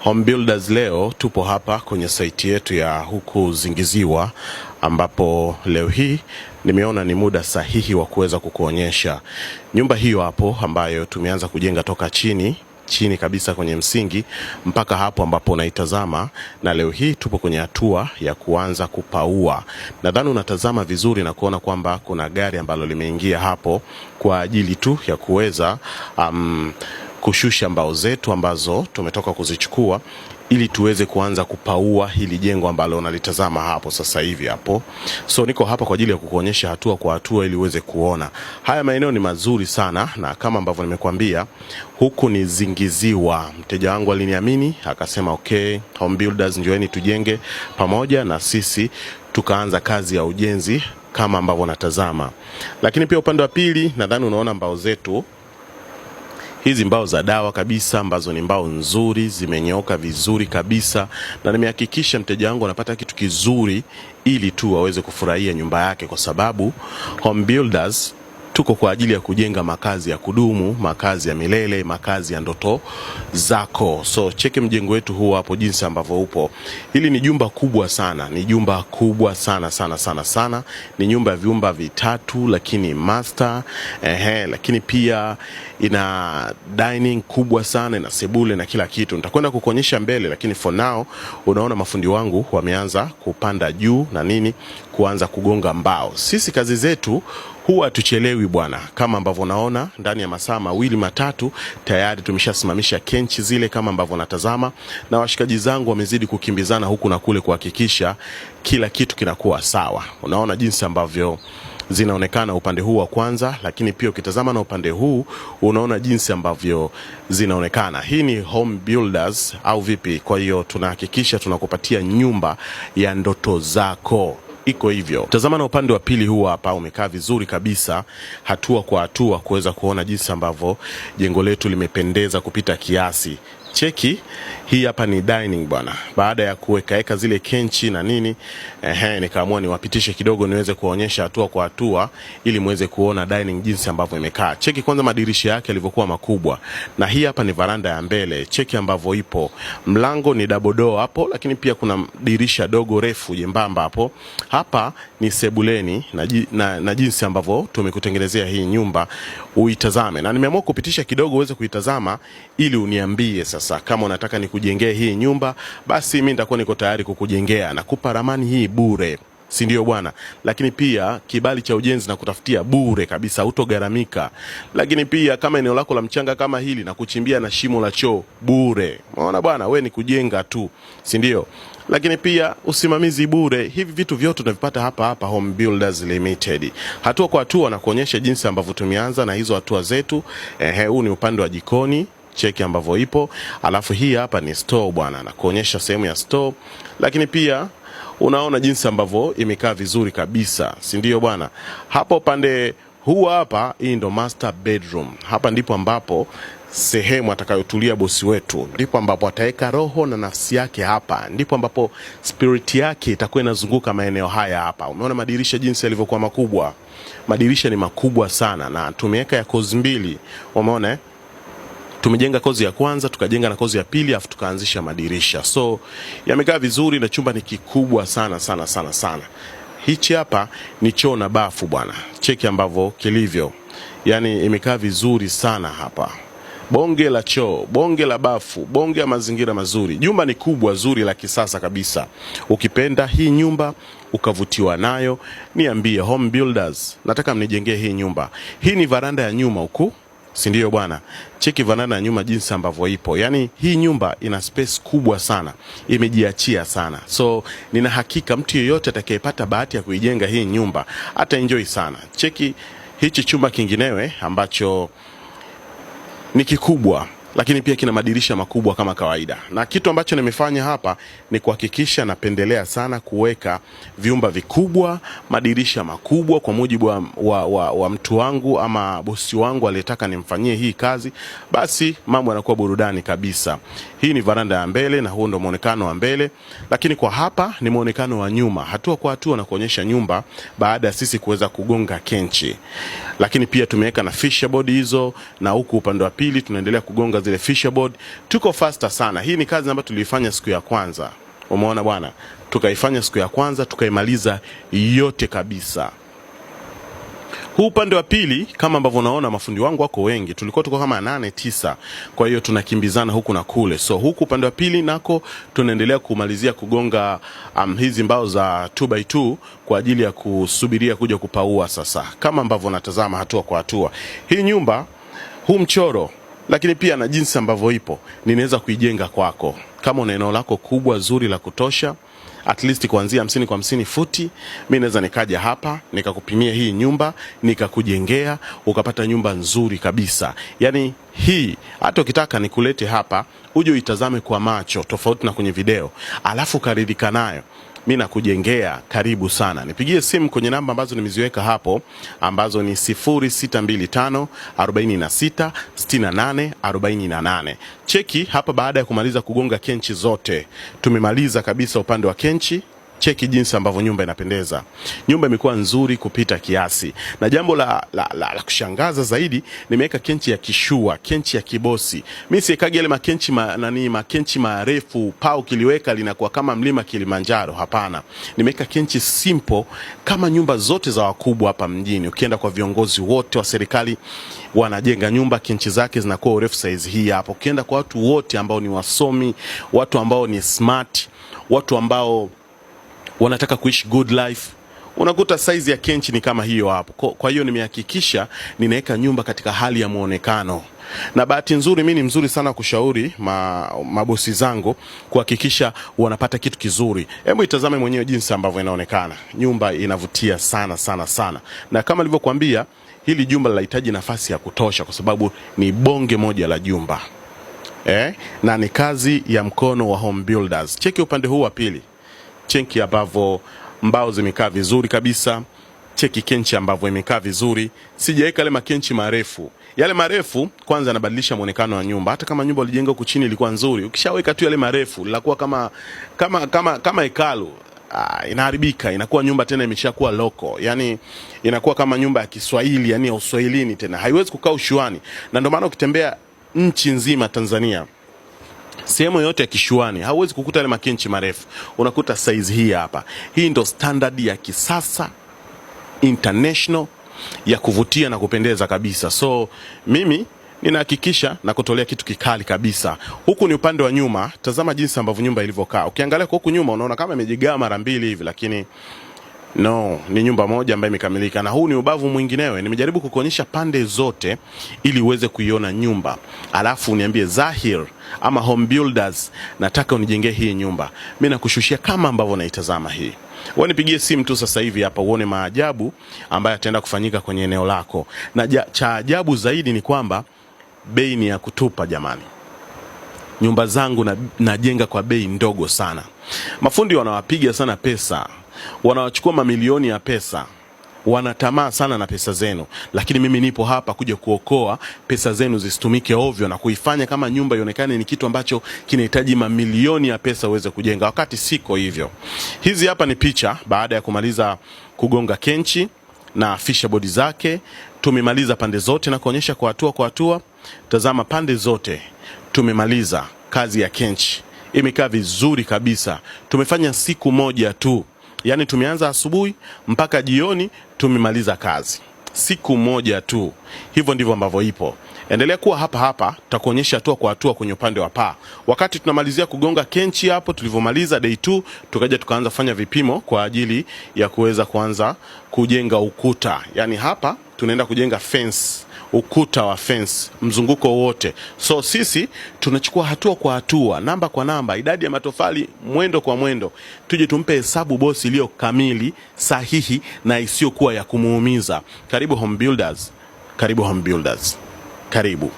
Home Builders, leo tupo hapa kwenye site yetu ya huku Zingiziwa, ambapo leo hii nimeona ni muda sahihi wa kuweza kukuonyesha nyumba hiyo hapo ambayo tumeanza kujenga toka chini kabisa kwenye msingi mpaka hapo ambapo unaitazama, na leo hii tupo kwenye hatua ya kuanza kupaua. Nadhani unatazama vizuri na kuona kwamba kuna gari ambalo limeingia hapo kwa ajili tu ya kuweza kushusha mbao zetu ambazo tumetoka kuzichukua ili tuweze kuanza kupaua hili jengo ambalo unalitazama hapo sasa hivi hapo. So niko hapa kwa ajili ya kukuonyesha hatua kwa hatua ili uweze kuona. Haya maeneo ni mazuri sana, na kama ambavyo nimekuambia huku ni Zingiziwa. Mteja wangu aliniamini akasema okay, Home Builders njoeni tujenge pamoja na sisi, tukaanza kazi ya ujenzi kama ambavyo unatazama. Lakini pia upande wa pili nadhani unaona mbao zetu. Hizi mbao za dawa kabisa ambazo ni mbao nzuri, zimenyoka vizuri kabisa, na nimehakikisha mteja wangu anapata kitu kizuri ili tu aweze kufurahia nyumba yake, kwa sababu Home Builders tuko kwa ajili ya kujenga makazi ya kudumu, makazi ya milele, makazi ya ndoto zako. So cheki mjengo wetu huu hapo jinsi ambavyo upo. Hili ni jumba kubwa sana, ni jumba kubwa sana sana sana sana. Ni nyumba ya vyumba vitatu lakini master, lakini pia ina dining kubwa sana, ina sebule na kila kitu. Nitakwenda kukuonyesha mbele, lakini for now unaona mafundi wangu wameanza kupanda juu na nini, kuanza kugonga mbao. Sisi kazi zetu huwa tuchelewi bwana, kama ambavyo unaona ndani ya masaa mawili matatu tayari tumeshasimamisha kenchi zile kama ambavyo unatazama, na washikaji zangu wamezidi kukimbizana huku na kule kuhakikisha kila kitu kinakuwa sawa. Unaona jinsi ambavyo zinaonekana upande huu wa kwanza, lakini pia ukitazama na upande huu unaona jinsi ambavyo zinaonekana. Hii ni Home Builders au vipi? Kwa hiyo tunahakikisha tunakupatia nyumba ya ndoto zako. Iko hivyo. Tazama na upande wa pili huu hapa umekaa vizuri kabisa, hatua kwa hatua kuweza kuona jinsi ambavyo jengo letu limependeza kupita kiasi. Cheki, hii hapa ni dining bwana. Baada ya kuweka zile kenchi na nini, nikaamua niwapitishe kidogo niweze kuonyesha hatua kwa hatua ili muweze kuona dining jinsi ambavyo imekaa. Cheki kwanza madirisha yake yalivyokuwa makubwa. Na hii hapa ni varanda ya mbele. Cheki ambavyo ipo. Mlango ni double door hapo, lakini pia kuna dirisha dogo refu jembamba hapo. Hapa ni sebuleni na jinsi ambavyo tumekutengenezea hii nyumba uitazame. Na nimeamua kupitisha kidogo uweze kuitazama ili uniambie sasa kama unataka nikujengee hii nyumba, basi mimi nitakuwa niko tayari kukujengea na kupa ramani hii bure. Si ndio bwana? Lakini pia kibali cha ujenzi na kutafutia bure kabisa, utogharamika. Lakini pia kama eneo lako la mchanga kama hili na kuchimbia na shimo la choo bure. Unaona bwana, wewe ni kujenga tu, si ndio? Lakini pia usimamizi bure. Hivi vitu vyote tunavipata hapa Home Builders Limited. Hatua kwa hatua na kuonyesha jinsi ambavyo tumeanza na hizo hatua zetu. Huu ni upande wa jikoni. Cheki ambavyo ipo. Alafu hii hapa ni store bwana, na kuonyesha sehemu ya store. Lakini pia unaona jinsi ambavyo imekaa vizuri kabisa, si ndio bwana? Hapo pande huu hapa, hii ndo master bedroom. Hapa ndipo ambapo sehemu atakayotulia bosi wetu, ndipo ambapo ataweka roho na nafsi yake hapa, ndipo ambapo spirit yake itakuwa inazunguka maeneo haya hapa. Umeona madirisha jinsi yalivyokuwa makubwa. Madirisha ni makubwa sana, na tumeweka ya kozi mbili. Umeona tumejenga kozi ya kwanza, tukajenga na kozi ya pili, afu tukaanzisha madirisha. So yamekaa vizuri na chumba ni kikubwa sana sana sana sana. Hichi hapa ni choo na bafu bwana. Cheki ambavyo kilivyo. Yaani imekaa vizuri sana hapa. Bonge la choo, bonge la bafu, bonge ya mazingira mazuri. Jumba ni kubwa zuri la kisasa kabisa. Ukipenda hii nyumba ukavutiwa nayo, niambie Home Builders, nataka mnijengee hii nyumba. Hii ni varanda ya nyuma huku, si ndio bwana? Cheki varanda ya nyuma jinsi ambavyo ipo. Yaani hii nyumba ina space kubwa sana, imejiachia sana. So nina hakika mtu yeyote atakayepata bahati ya kuijenga hii nyumba ata enjoy sana. Cheki hichi chumba kinginewe ambacho ni kikubwa, lakini pia kina madirisha makubwa kama kawaida. Na kitu ambacho nimefanya hapa ni kuhakikisha napendelea sana kuweka vyumba vikubwa, madirisha makubwa kwa mujibu wa mtu wangu ama bosi wangu aliyetaka nimfanyie hii kazi. Basi mambo yanakuwa burudani kabisa. Hii ni varanda ya mbele na huo ndo muonekano wa mbele, lakini kwa hapa ni muonekano wa nyuma. Hatua kwa hatua na kuonyesha nyumba baada ya sisi kuweza kugonga kenchi. Lakini pia tumeweka na fisherboard hizo, na huku upande wa pili tunaendelea kugonga zile fisherboard. Tuko faster sana. Hii ni kazi ambayo tulifanya siku ya kwanza. Umeona bwana? Tukaifanya siku ya kwanza, tukaimaliza yote kabisa. Huu upande wa pili kama ambavyo unaona mafundi wangu wako wengi, tulikuwa tuko kama 8 9. Kwa hiyo tunakimbizana huku na kule. So huku upande wa pili nako tunaendelea kumalizia kugonga hizi mbao za 2x2 kwa ajili ya kusubiria kuja kupaua sasa. Kama ambavyo natazama hatua kwa hatua. Hii nyumba, huu mchoro, lakini pia na jinsi ambavyo ipo, ninaweza kuijenga kwako. Kama una eneo lako kubwa zuri la kutosha, at least kuanzia 50 kwa 50 futi, mimi naweza nikaja hapa nikakupimia hii nyumba, nikakujengea, ukapata nyumba nzuri kabisa. Yani hii hata ukitaka nikulete hapa uje uitazame kwa macho tofauti na kwenye video, alafu karidhika nayo, mimi nakujengea. Karibu sana. Nipigie simu kwenye namba ambazo nimeziweka hapo, ambazo ni 0625 46 68 48. Cheki hapa, baada ya kumaliza kugonga kenchi zote, tumemaliza kabisa upande wa kenchi. Cheki jinsi ambavyo nyumba inapendeza. Nyumba imekuwa nzuri kupita kiasi. Na jambo la kushangaza zaidi, nimeweka kenchi ya kishua, kenchi ya kibosi. Mimi siekagi yale makenchi makenchi marefu, pau kiliweka linakuwa kama mlima Kilimanjaro. Hapana. Nimeweka kenchi simple kama nyumba zote za wakubwa hapa mjini. Ukienda kwa viongozi wote wa serikali wanajenga nyumba, kenchi zake zinakuwa urefu size hii hapo. Ukienda kwa watu wote ambao ni wasomi, watu ambao ni smart, watu ambao wanataka kuishi good life, unakuta size ya kenchi ni kama hiyo hapo. Kwa hiyo nimehakikisha ninaweka nyumba katika hali ya muonekano. Na bahati nzuri mimi ni mzuri sana kushauri mabosi zangu kuhakikisha wanapata kitu kizuri. Hebu itazame mwenyewe jinsi ambavyo inaonekana. Nyumba inavutia sana sana sana. Na kama nilivyokuambia, hili jumba linahitaji nafasi ya kutosha kwa sababu ni bonge moja la jumba. Na ni kazi ya mkono wa Home Builders. Cheki upande huu wa pili. Cheki ambavyo mbao zimekaa vizuri kabisa. Cheki kenchi ambavyo imekaa vizuri. Sijaweka yale makenchi marefu. Yale marefu kwanza yanabadilisha muonekano wa nyumba. Hata kama nyumba ulijenga huko chini ilikuwa nzuri, ukishaweka tu yale marefu linakuwa kama hekalu. Inaharibika, inakuwa nyumba tena imeshakuwa loko. Yani inakuwa kama nyumba ya Kiswahili, yani ya Uswahilini tena. Haiwezi kukaa ushuani. Na ndio maana ukitembea nchi nzima Tanzania, sehemu yote ya kishuani, hauwezi kukuta ile makenchi marefu. Unakuta size hii hapa. Hii ndo standard ya kisasa, international, ya kuvutia na kupendeza kabisa. So mimi ninahakikisha na kutolea kitu kikali kabisa. Huku ni upande wa nyuma. Tazama jinsi ambavyo nyumba ilivyokaa. Ukiangalia kwa huku nyuma unaona kama imejigawa mara mbili hivi, lakini no, ni nyumba moja ambayo imekamilika. Na huu ni ubavu mwinginewe. Nimejaribu kukuonyesha pande zote ili uweze kuiona nyumba. Alafu uniambie, Zahir ama Home Builders, nataka unijengee hii nyumba. Mimi nakushushia kama ambavyo naitazama hii. Wewe nipigie simu tu sasa hivi hapa uone maajabu ambayo yataenda kufanyika kwenye eneo lako. Na cha ajabu zaidi ni kwamba bei ni ya kutupa jamani. Nyumba zangu najenga kwa bei ndogo sana. Mafundi wanawapiga sana pesa. Wanawachukua mamilioni ya pesa. Wanatamaa sana na pesa zenu, lakini mimi nipo hapa kuja kuokoa pesa zenu zisitumike ovyo na kuifanya kama nyumba ionekane ni kitu ambacho kinahitaji mamilioni ya pesa uweze kujenga, wakati siko hivyo. Hizi hapa ni picha baada ya kumaliza kugonga kenchi na fisherboard zake. Tumemaliza pande zote na kuonyesha kwa hatua. Tazama pande zote. Tumemaliza kazi ya kenchi. Imekaa vizuri kabisa. Tumefanya siku moja tu. Yani tumeanza asubuhi mpaka jioni tumemaliza kazi. Siku moja tu. Hivyo ndivyo ambavyo ipo. Endelea kuwa hapa, tutakuonyesha hatua kwa hatua kwenye upande wa paa. Wakati tunamalizia kugonga kenchi hapo, tulivyomaliza day 2, tukaja tukaanza fanya vipimo kwa ajili ya kuweza kuanza kujenga ukuta. Yani hapa tunaenda kujenga fence, ukuta wa fence, mzunguko wote. So sisi tunachukua hatua kwa hatua, namba kwa namba, idadi ya matofali mwendo kwa mwendo. Tuje tumpe hesabu bosi iliyo kamili, sahihi na isiyokuwa ya kumuumiza. Karibu Home Builders. Karibu Home Builders. Karibu.